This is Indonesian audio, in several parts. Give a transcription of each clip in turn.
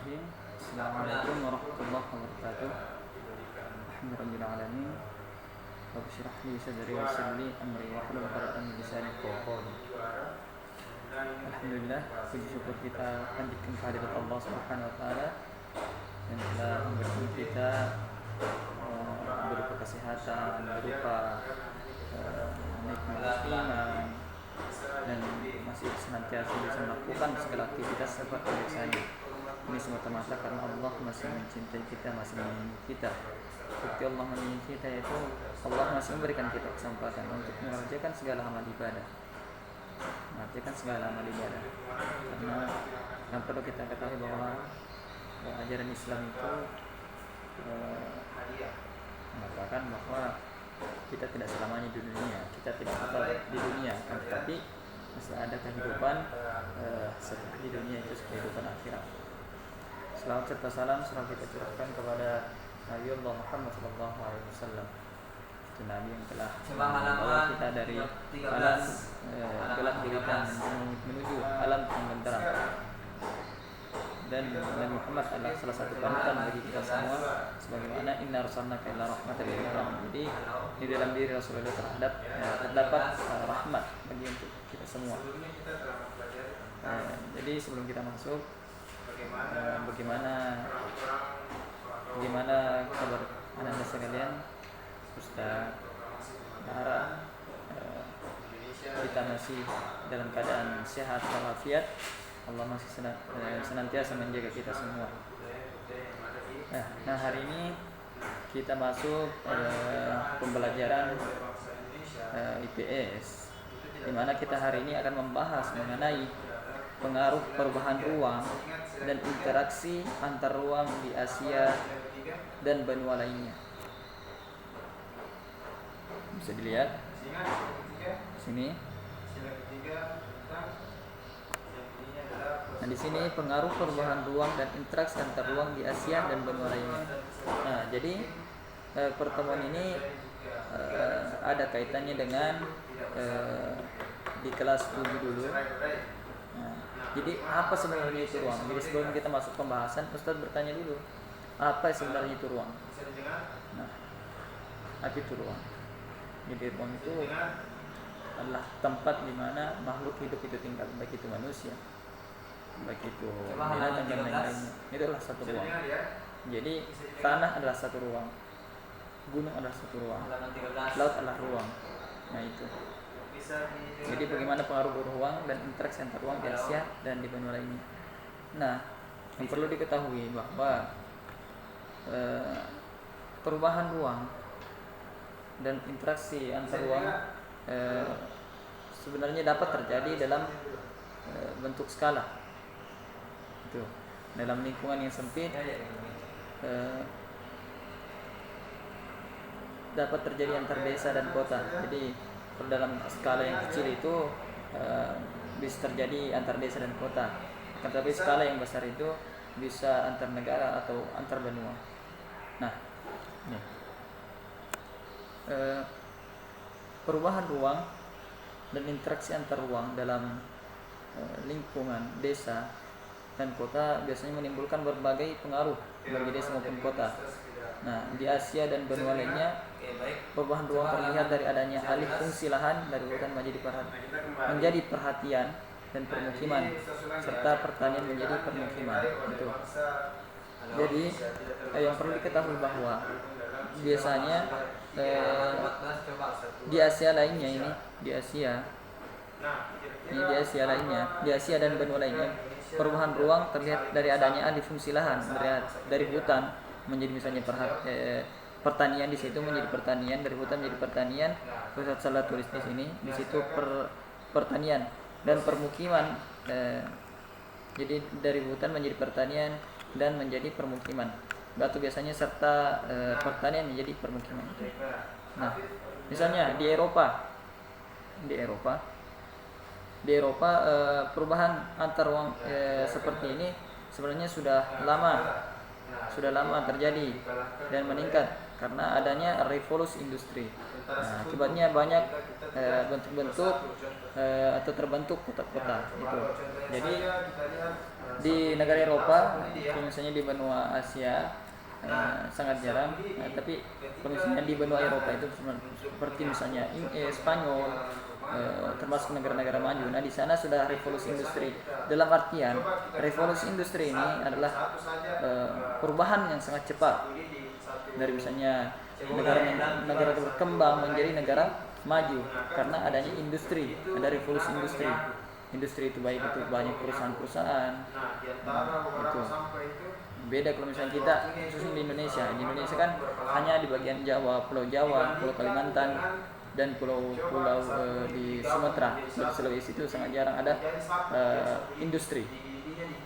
Bismillahirrahmanirrahim. Assalamualaikum warahmatullahi wabarakatuh. Alhamdulillahirabbil Rabbi shrah li sadri wa yassir li amri wahlul 'uqdatam min lisani yafqahu qawli. Alhamdulillah, puji syukur kita panjatkan kehadirat Allah Subhanahu wa taala yang telah memberikan kita berupa kesehatan, berupa nikmat iman, dan masih senantiasa bisa melakukan segala aktivitas seperti biasanya. Ini semata-mata karena Allah masih mencintai kita, masih menyayangi kita. Bukti Allah menyayangi kita yaitu Allah masih memberikan kita kesempatan untuk mengerjakan segala amal ibadah. Karena yang perlu kita ketahui bahwa ajaran Islam itu mengatakan bahwa kita tidak selamanya di dunia, kita tidak kekal di dunia, tetapi masih ada kehidupan setelah di dunia, itu kehidupan akhirat. Selawat serta salam selalu kita curahkan kepada Nabi Allah Muhammad SAW, itu Nabi yang telah membawa kita dari alam gelap gulita menuju alam yang benderang. Dan Nabi Muhammad adalah salah satu panutan bagi kita semua, sebagaimana inna arsalnaka illa rahmatan lil alamin. Jadi di dalam diri Rasulullah terdapat rahmat bagi untuk kita semua. Jadi sebelum kita masuk, bagaimana kabar anak-anak sekalian? Ustaz harap kita masih dalam keadaan sehat walafiat. Allah masih senantiasa menjaga kita semua. Nah, hari ini kita masuk pembelajaran IPS, di mana kita hari ini akan membahas mengenai pengaruh perubahan ruang dan interaksi antar ruang di Asia dan benua lainnya. Bisa dilihat sini. Nah, di sini pengaruh perubahan ruang dan interaksi antar ruang di Asia dan benua lainnya. Nah, jadi pertemuan ini ada kaitannya dengan di kelas 7 dulu. Nah, jadi apa sebenarnya itu ruang? Jadi sebelum kita masuk pembahasan, Ustadz bertanya dulu, apa sebenarnya itu ruang? Nah, apa itu ruang? Jadi ruang itu adalah tempat di mana makhluk hidup itu tinggal, baik itu manusia, baik itu binatang dan lain-lainnya. Itu adalah satu ruang. Jadi tanah adalah satu ruang, gunung adalah satu ruang, laut adalah ruang. Nah itu. Jadi bagaimana pengaruh ruang dan interaksi antar ruang di Asia dan di benua lainnya. Nah, yang perlu diketahui bahwa perubahan ruang dan interaksi antar ruang sebenarnya dapat terjadi dalam bentuk skala. Itu dalam lingkungan yang sempit dapat terjadi antar desa dan kota. Jadi dalam skala yang kecil itu bisa terjadi antar desa dan kota. Tetapi skala yang besar itu bisa antar negara atau antar benua. Nah, ini perubahan ruang dan interaksi antar ruang dalam lingkungan desa dan kota biasanya menimbulkan berbagai pengaruh bagi desa maupun kota. Nah, di Asia dan benua lainnya, perubahan ruang terlihat dari adanya alih fungsi lahan dari hutan menjadi perhatian dan permukiman, serta pertanian menjadi permukiman. Itu. Jadi yang perlu diketahui bahwa biasanya di Asia lainnya di Asia dan benua lainnya, perubahan ruang terlihat dari adanya alih fungsi lahan dari hutan menjadi misalnya pertanian, di situ menjadi pertanian, dari hutan menjadi pertanian, pusat salah tulis di sini, di situ pertanian dan permukiman. Jadi dari hutan menjadi pertanian dan menjadi permukiman. Batu biasanya serta pertanian menjadi permukiman. Nah, misalnya di Eropa perubahan antar ruang seperti ini sebenarnya sudah lama terjadi dan meningkat karena adanya revolusi industri. Nah, akibatnya banyak bentuk-bentuk atau terbentuk kota-kota gitu. Jadi di negara Eropa, kalau misalnya di benua Asia sangat jarang. Tapi kalau misalnya di benua Eropa itu seperti misalnya Spanyol, termasuk negara-negara maju. Nah, di sana sudah revolusi industri. Dalam artian revolusi industri ini adalah perubahan yang sangat cepat dari misalnya negara berkembang menjadi negara maju karena adanya industri, ada revolusi industri. Industri itu baik itu banyak perusahaan-perusahaan. Itu beda kalau misalnya kita khususnya di Indonesia. Di Indonesia kan hanya di bagian Jawa, Pulau Kalimantan, dan pulau-pulau di Sumatera, di Sulawesi itu sangat jarang ada industri.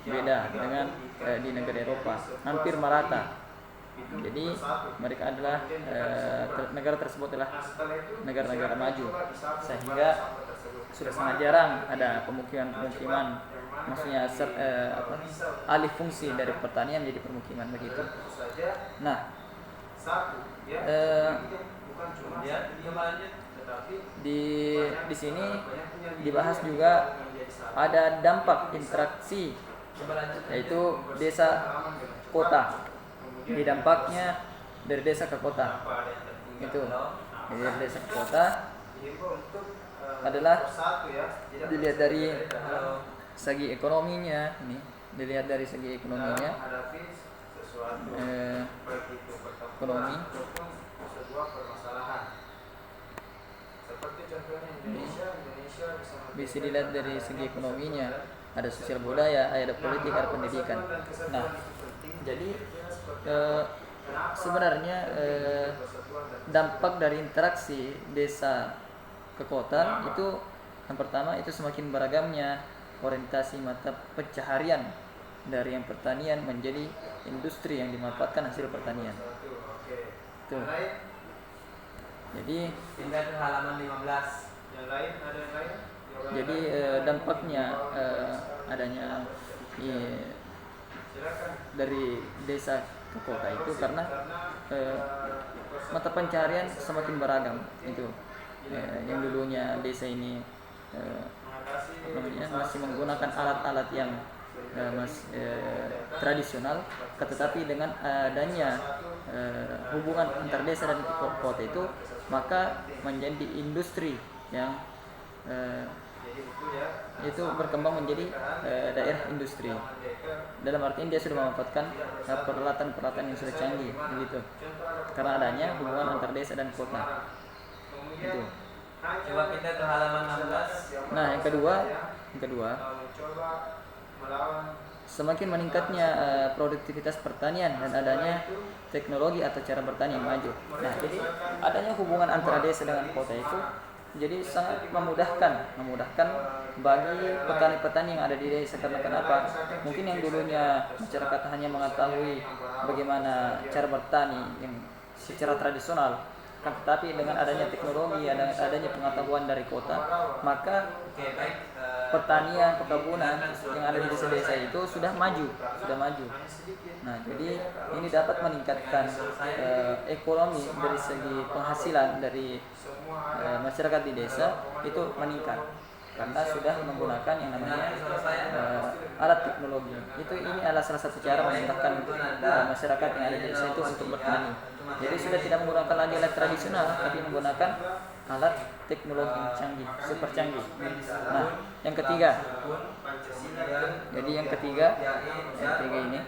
Beda dengan di negara Eropa, hampir merata. Jadi mereka adalah negara tersebut adalah negara-negara maju, sehingga sudah sangat jarang ada pemukiman, maksudnya alih fungsi dari pertanian menjadi permukiman begitu. Nah, di sini dibahas juga ada dampak interaksi, yaitu desa kota. Di dampaknya dari desa ke kota itu, dari desa ke kota adalah dilihat dari segi ekonominya. Ini dilihat dari segi ekonominya, ekonomi. Bisa dilihat dari segi ekonominya, ada sosial budaya, ada politik, ada pendidikan. Nah, jadi sebenarnya dampak dari interaksi desa ke kota itu yang pertama itu semakin beragamnya orientasi mata pencaharian dari yang pertanian menjadi industri yang dimanfaatkan hasil pertanian. Tuh. Jadi pindah ke halaman 15. Yang lain ada yang lain? Jadi dampaknya adanya dari desa ke kota itu karena mata pencaharian semakin beragam itu. Yang dulunya desa ini masih menggunakan alat-alat yang tradisional, tetapi dengan adanya hubungan antar desa dan kota itu, maka menjadi industri yang itu berkembang menjadi daerah industri. Dalam artian dia sudah memanfaatkan peralatan-peralatan yang sudah canggih begitu, karena adanya hubungan antar desa dan kota itu. Coba kita ke halaman 16. Nah, yang kedua semakin meningkatnya produktivitas pertanian dan adanya teknologi atau cara bertani yang maju. Nah, jadi adanya hubungan antara desa dengan kota itu jadi sangat memudahkan bagi petani-petani yang ada di desa. Karena kenapa? Mungkin yang dulunya masyarakat hanya mengetahui bagaimana cara bertani yang secara tradisional, kan, tetapi dengan adanya teknologi, adanya pengetahuan dari kota, maka pertanian, perkebunan yang ada di desa-desa itu sudah maju. Nah, jadi ini dapat meningkatkan ekonomi dari segi penghasilan dari masyarakat di desa itu meningkat karena sudah menggunakan yang namanya alat teknologi. Ini adalah salah satu cara memudahkan masyarakat yang ada di desa itu untuk bertani. Jadi sudah tidak menggunakan lagi alat tradisional, tapi menggunakan alat teknologi yang canggih, super canggih. Nah, yang ketiga ini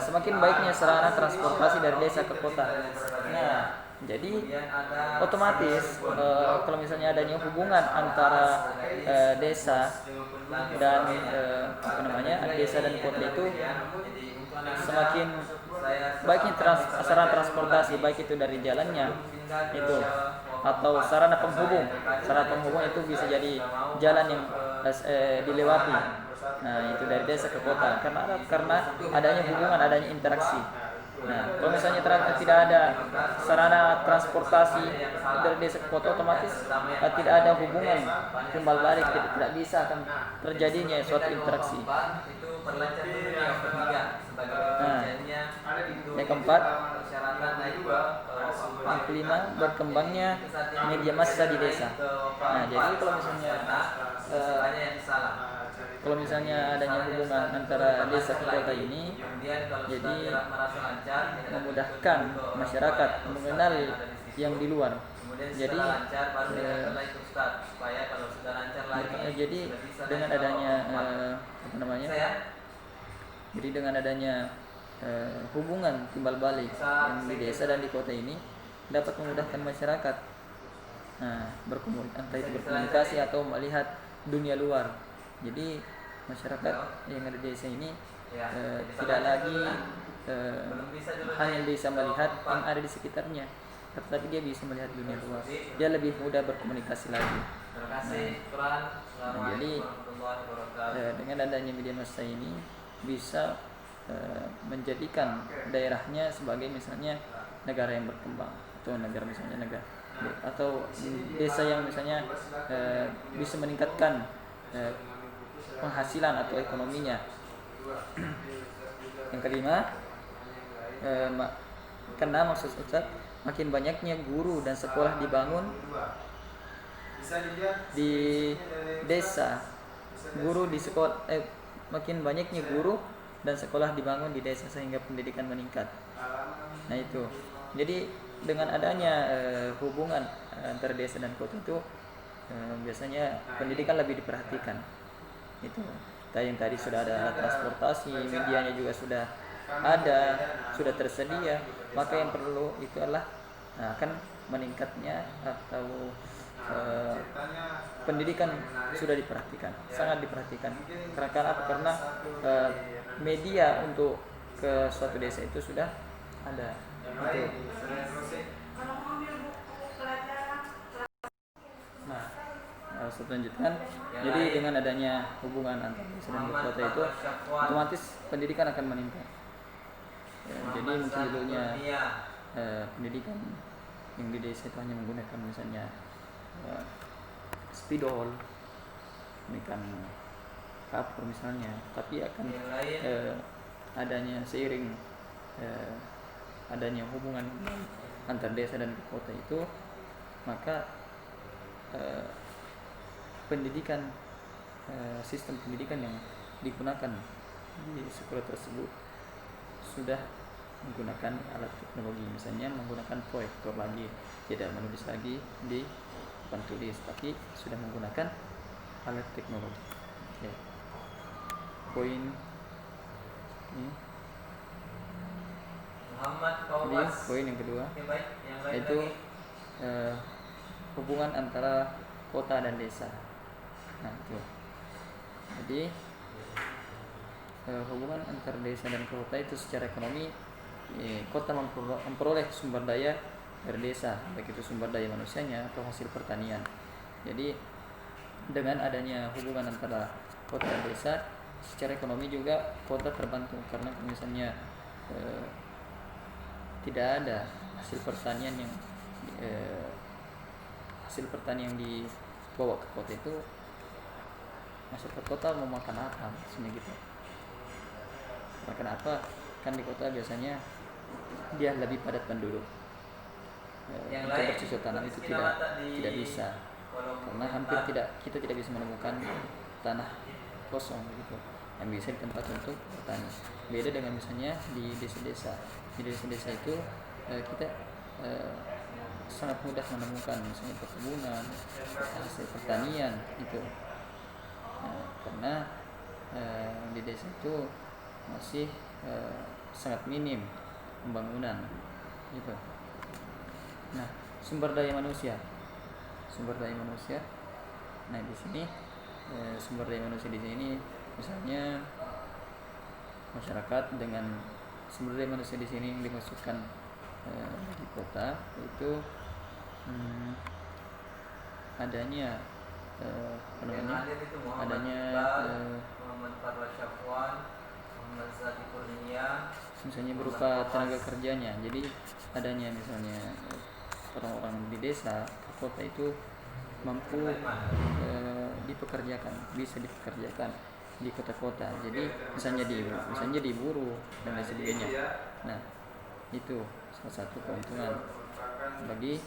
semakin baiknya sarana transportasi dari desa ke kota. Nah, jadi otomatis kalau misalnya adanya hubungan antara desa dan desa dan kota itu semakin baiknya sarana transportasi, baik itu dari jalannya itu atau sarana penghubung. Sarana penghubung itu bisa jadi jalan yang dilewati. Nah, itu dari desa ke kota karena adanya hubungan, adanya interaksi. Nah, kalau misalnya tidak ada sarana transportasi dari desa ke kota, otomatis tidak ada hubungan timbal balik, tidak bisa akan terjadinya suatu interaksi. Nah, yang keempat kelima, berkembangnya media massa di desa. Nah, jadi kalau misalnya adanya hubungan antara desa ke kota ini, jadi memudahkan masyarakat mengenal yang di luar. Jadi jadi dengan adanya apa namanya? Jadi dengan adanya hubungan timbal balik yang di desa dan di kota ini dapat memudahkan masyarakat entah itu berkomunikasi atau melihat dunia luar. Jadi masyarakat yang ada di desa ini tidak lagi hanya bisa melihat yang ada di sekitarnya, tetapi dia bisa melihat dunia luar. Dia lebih mudah berkomunikasi lagi. Jadi dengan adanya media massa ini bisa menjadikan daerahnya sebagai misalnya negara yang berkembang, atau negara misalnya negara atau desa yang misalnya bisa meningkatkan penghasilan atau ekonominya. Yang kelima, karena maksud Ustaz, makin banyaknya guru dan sekolah dibangun di desa, makin banyaknya guru dan sekolah dibangun di desa sehingga pendidikan meningkat. Nah itu, jadi dengan adanya hubungan antara desa dan kota itu biasanya pendidikan lebih diperhatikan. Itu yang tadi sudah ada alat transportasi, medianya juga sudah ada, sudah tersedia, maka yang perlu itu adalah akan meningkatnya atau pendidikan sudah diperhatikan, sangat diperhatikan. Karena apa? Karena media untuk ke suatu desa itu sudah ada. Saya lanjutkan. Jadi dengan adanya hubungan antara desa dan kota itu, otomatis pendidikan akan meningkat. Jadi mungkin judulnya pendidikan yang di desa itu hanya menggunakan misalnya spidol, menggunakan kapur misalnya, tapi akan adanya seiring adanya hubungan antar desa dan kota itu, maka pendidikan sistem pendidikan yang digunakan di sekolah tersebut sudah menggunakan alat teknologi, misalnya menggunakan proyektor lagi, tidak menulis lagi di papan tulis, tapi sudah menggunakan alat teknologi. Okay. Poin ini. Poin yang kedua yaitu hubungan antara kota dan desa. Nah itu. Jadi hubungan antara desa dan kota itu secara ekonomi, kota memperoleh sumber daya dari desa, baik itu sumber daya manusianya atau hasil pertanian. Jadi dengan adanya hubungan antara kota dan desa, secara ekonomi juga kota terbantu, karena misalnya tidak ada hasil pertanian yang dibawa ke kota itu, masyarakat kota mau makan apa maksudnya gitu. Makan apa? Kan di kota biasanya dia lebih padat penduduk. Untuk bercocok tanam itu tidak bisa, karena kita tidak bisa menemukan tanah kosong gitu yang bisa ditempatkan untuk bertani. Beda dengan misalnya di desa-desa. Di desa-desa itu kita sangat mudah menemukan misalnya perkebunan, hasil pertanian itu. Karena di desa itu masih sangat minim pembangunan gitu. Nah, sumber daya manusia. Nah, di sini sumber daya manusia di sini misalnya masyarakat dengan sumber daya manusia di sini yang dimasukkan di kota itu adanya misalnya berupa tenaga kerjanya. Jadi adanya misalnya orang-orang di desa ke kota itu mampu bisa dipekerjakan di kota-kota. Jadi misalnya di buruh dan lain sebagainya. Nah, itu salah satu keuntungan bagi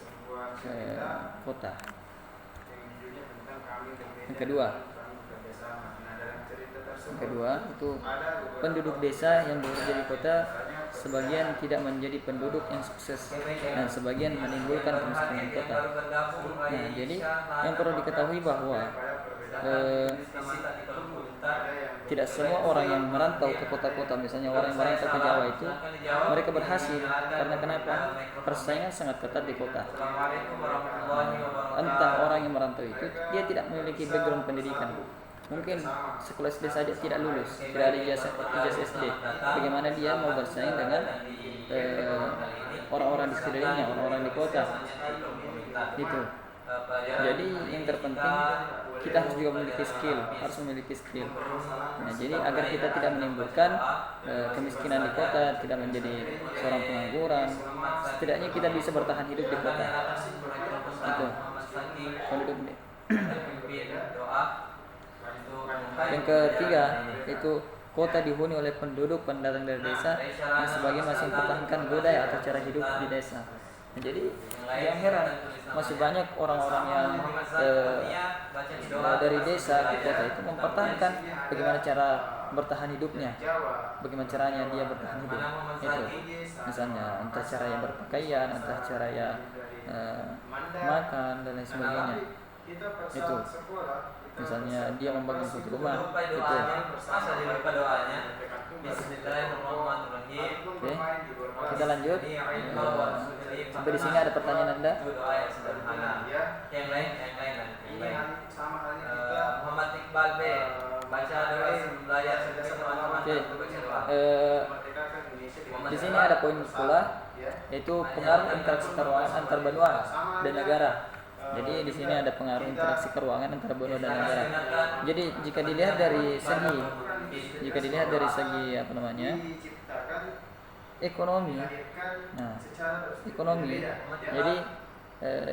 kota. Yang kedua itu penduduk desa yang bekerja di kota sebagian tidak menjadi penduduk yang sukses dan sebagian menimbulkan kemiskinan kota. Nah, jadi yang perlu diketahui bahwa tidak semua orang yang merantau ke kota-kota, misalnya orang yang merantau ke Jawa itu mereka berhasil karena kenapa? Persaingan sangat ketat di kota. Entah orang yang merantau itu dia tidak memiliki background pendidikan, mungkin sekolah SD saja tidak lulus, tidak ada ijazah SD. Bagaimana dia mau bersaing dengan orang-orang di sekelilingnya, orang-orang di kota? Itu. Jadi yang terpenting kita harus juga memiliki skill, Nah, jadi agar kita tidak menimbulkan kemiskinan di kota, tidak menjadi seorang pengangguran, setidaknya kita bisa bertahan hidup di kota. Itu. Penduduk. Yang ketiga itu kota dihuni oleh penduduk pendatang dari desa yang sebagian masih mempertahankan budaya atau cara hidup di desa. Nah, jadi jangan heran masih banyak orang-orang yang dari desa ke kota itu mempertahankan bagaimana cara bertahan hidupnya, bagaimana caranya dia bertahan hidup. Itu misalnya entah cara yang berpakaian, entah cara yang makan dan lain sebagainya. Itu misalnya dia membangun suatu rumah itu. Oke, kita lanjut. Sampai di sini ada pertanyaan Anda? Yang lain. Muhammad Iqbal B. Baca dulu belajar teman-teman. Di sini ada poin pula, yaitu pengaruh interaksi keuangan antar benua dan negara. Jadi di sini ada pengaruh interaksi keuangan antara benua dan negara. Jadi jika dilihat dari segi ekonomi. Nah, ekonomi. Jadi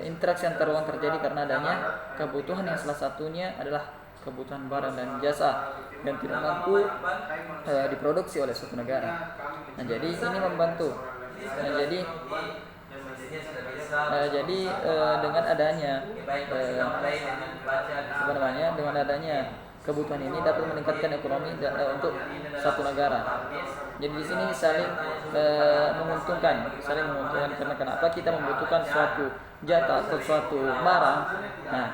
interaksi antar uang terjadi karena adanya kebutuhan yang salah satunya adalah kebutuhan barang dan jasa dan tidak mampu diproduksi oleh suatu negara. Nah, jadi ini membantu. Nah, jadi dengan adanya dengan adanya kebutuhan ini dapat meningkatkan ekonomi untuk satu negara. Jadi di sini saling menguntungkan karena kenapa? Kita membutuhkan suatu jatah atau suatu barang. Nah,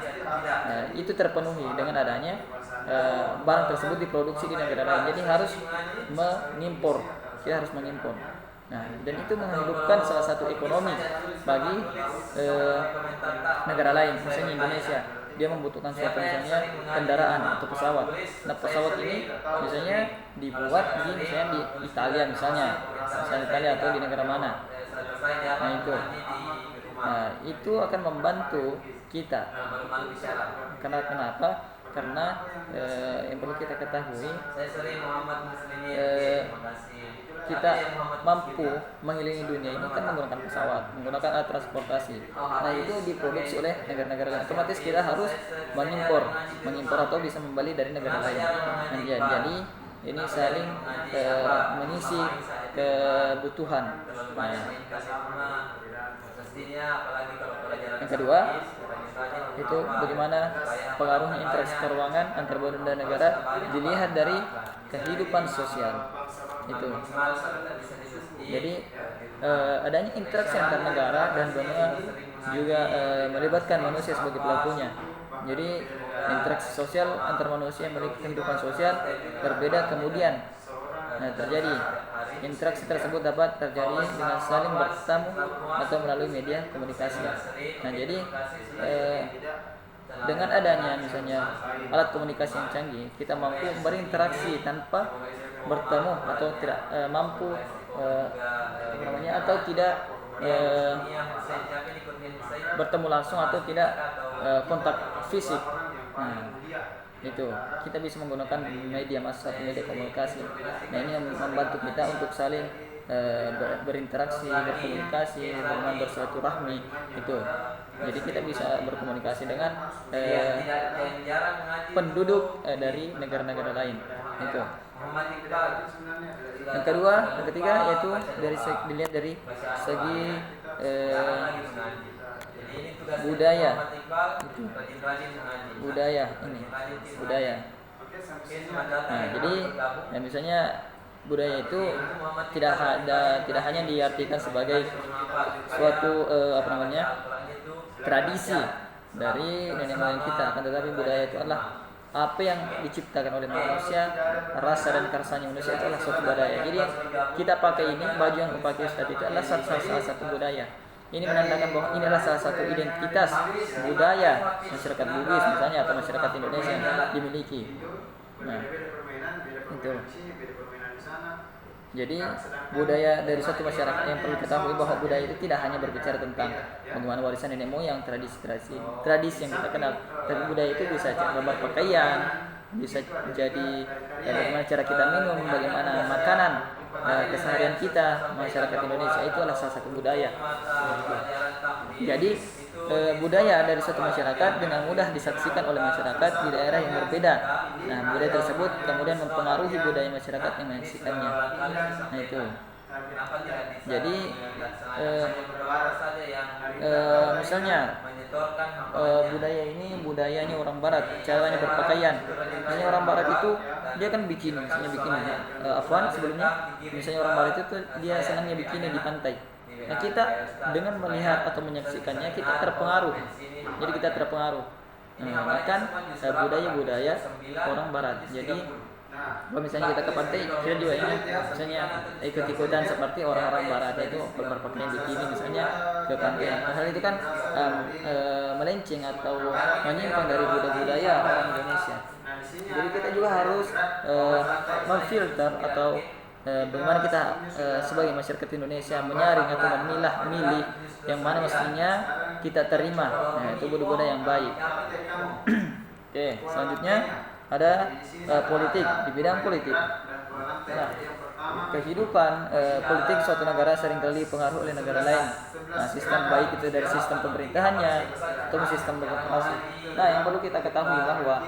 itu terpenuhi dengan adanya barang tersebut diproduksi di negara lain. Jadi harus mengimpor. Kita harus mengimpor. Nah, dan itu menghidupkan salah satu ekonomi bagi negara lain, misalnya Indonesia. Dia membutuhkan suatu misalnya kendaraan atau pesawat. Nah, pesawat ini misalnya dibuat misalnya di Italia misalnya atau di negara mana. Nah, itu akan membantu kita. Karena kenapa? Karena yang perlu kita ketahui, kita mampu mengelilingi dunia ini kan menggunakan pesawat, menggunakan alat transportasi. Nah, itu diproduksi oleh negara-negara lain. Otomatis kita harus mengimpor atau bisa membeli dari negara lain. Nah, jadi ini saling mengisi kebutuhan. Nah, yang kedua itu bagaimana pengaruhnya interaksi keuangan antar benua dan negara dilihat dari kehidupan sosial. Itu. Jadi adanya interaksi antar negara dan benua juga melibatkan manusia sebagai pelakunya. Jadi interaksi sosial antar manusia memiliki kehidupan sosial berbeda kemudian. Nah, terjadi interaksi tersebut dapat terjadi dengan saling bertemu atau melalui media komunikasi. Nah, jadi dengan adanya misalnya alat komunikasi yang canggih, kita mampu berinteraksi tanpa bertemu atau tidak mampu atau tidak bertemu langsung atau tidak kontak fisik. Nah, itu kita bisa menggunakan media massa atau media komunikasi. Nah, ini membantu kita untuk saling berinteraksi, berkomunikasi, dengan bersilaturahmi itu. Jadi kita bisa berkomunikasi dengan penduduk dari negara-negara lain itu. Yang ketiga yaitu dilihat dari segi budaya budaya ini budaya. Nah, jadi ya misalnya budaya itu tidak hanya diartikan sebagai suatu tradisi dari nenek moyang kita, akan tetapi budaya itu adalah apa yang diciptakan oleh manusia, rasa dan karsanya manusia itu adalah suatu budaya. Jadi yang kita pakai ini, baju yang dipakai Ustaz itu adalah salah satu budaya. Ini menandakan bahwa ini adalah salah satu identitas budaya masyarakat Bugis misalnya atau masyarakat Indonesia yang dimiliki. Nah, itu. Jadi budaya dari suatu masyarakat yang perlu ketahui bahwa budaya itu tidak hanya berbicara tentang bagaimana warisan nenek moyang, tradisi yang kita kenal, tapi budaya itu bisa gambar pakaian, bisa jadi bagaimana cara kita minum, bagaimana makanan, keseharian kita masyarakat Indonesia itu adalah salah satu budaya. Jadi budaya dari suatu masyarakat dengan mudah disaksikan oleh masyarakat di daerah yang berbeda. Nah, budaya tersebut kemudian mempengaruhi budaya masyarakat yang menyaksikannya. Nah, itu. Jadi misalnya budaya ini budayanya orang Barat, caranya berpakaian. Misalnya orang Barat itu dia kan bikini, misalnya bikini. Afwan sebelumnya, misalnya orang Barat itu dia senangnya bikini di pantai. Nah, kita dengan melihat atau menyaksikannya kita terpengaruh. Jadi kita terpengaruh. Bahkan budaya-budaya orang Barat. Jadi kalau misalnya kita ke pantai, kita juga ini misalnya ikut-ikutan seperti orang-orang Barat itu berpakaian bikini misalnya ke pantai. Hal itu kan melenceng atau menyimpang dari budaya orang Indonesia. Jadi kita juga harus memfilter atau bagaimana kita sebagai masyarakat Indonesia menyaring atau memilih yang mana mestinya kita terima. Nah, itu budaya yang baik. Oke, selanjutnya ada politik, di bidang politik. Nah, kehidupan politik suatu negara seringkali dipengaruhi oleh negara lain. Nah, sistem baik itu dari sistem pemerintahannya atau sistem demokrasi. Nah, yang perlu kita ketahui bahwa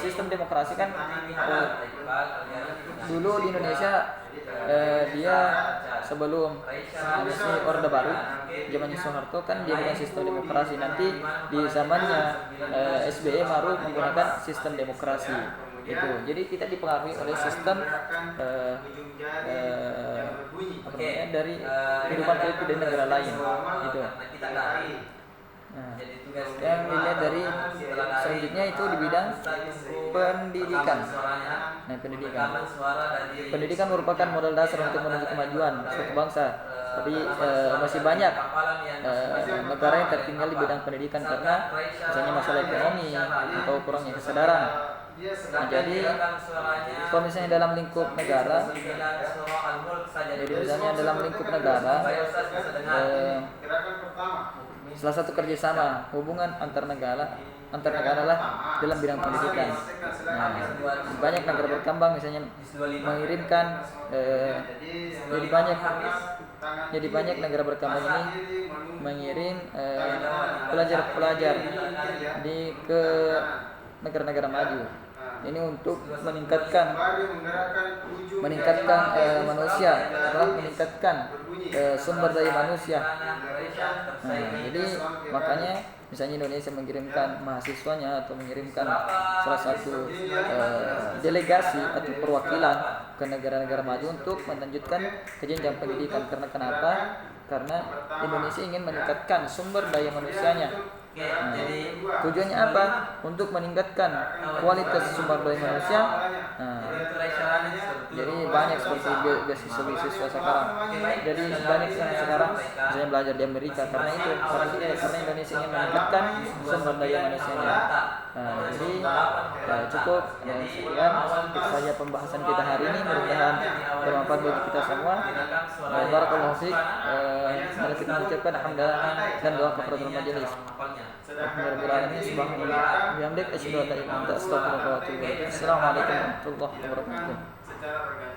sistem demokrasi kan dulu di Indonesia dia sebelum Orde Baru, zamannya Soeharto kan dia bukan sistem demokrasi. Nanti di zamannya SBY baru menggunakan sistem demokrasi. Itu. Jadi kita dipengaruhi oleh sistem dari kehidupan politik di negara lain. Itu. Nah, yang dilihat dari selanjutnya itu di bidang pendidikan. Nah, pendidikan merupakan modal dasar untuk menuju kemajuan suatu bangsa. Tapi masih banyak negara yang tertinggal di bidang pendidikan karena misalnya masalah ekonomi atau kurangnya kesadaran. Nah, jadi kalau misalnya dalam lingkup negara, jadi misalnya dalam lingkup negara, salah satu kerjasama hubungan antar negara lah dalam bidang pendidikan. Nah, banyak negara berkembang misalnya mengirimkan jadi banyak negara berkembang ini mengirim pelajar-pelajar ke negara-negara maju. Ini untuk meningkatkan manusia, meningkatkan sumber daya manusia. Nah, jadi makanya misalnya Indonesia mengirimkan mahasiswanya atau mengirimkan salah satu delegasi atau perwakilan ke negara-negara maju untuk melanjutkan jenjang pendidikan. Karena kenapa? Karena Indonesia ingin meningkatkan sumber daya manusianya. Nah, tujuannya apa? Untuk meningkatkan kualitas sumber daya manusia. Nah, jadi banyak seperti beasiswa sekarang. Jadi banyak yang sekarang misalnya belajar di Amerika karena Indonesia ingin meningkatkan sumber daya manusianya. Nah, jadi cukup sekian itu saja pembahasan kita hari ini. Mudah-mudahan bermanfaat bagi kita semua. Barakallahu fiik. Mari kita mengucapkan alhamdulillah dan doa kepada majelis. Assalamualaikum warahmatullahi wabarakatuh.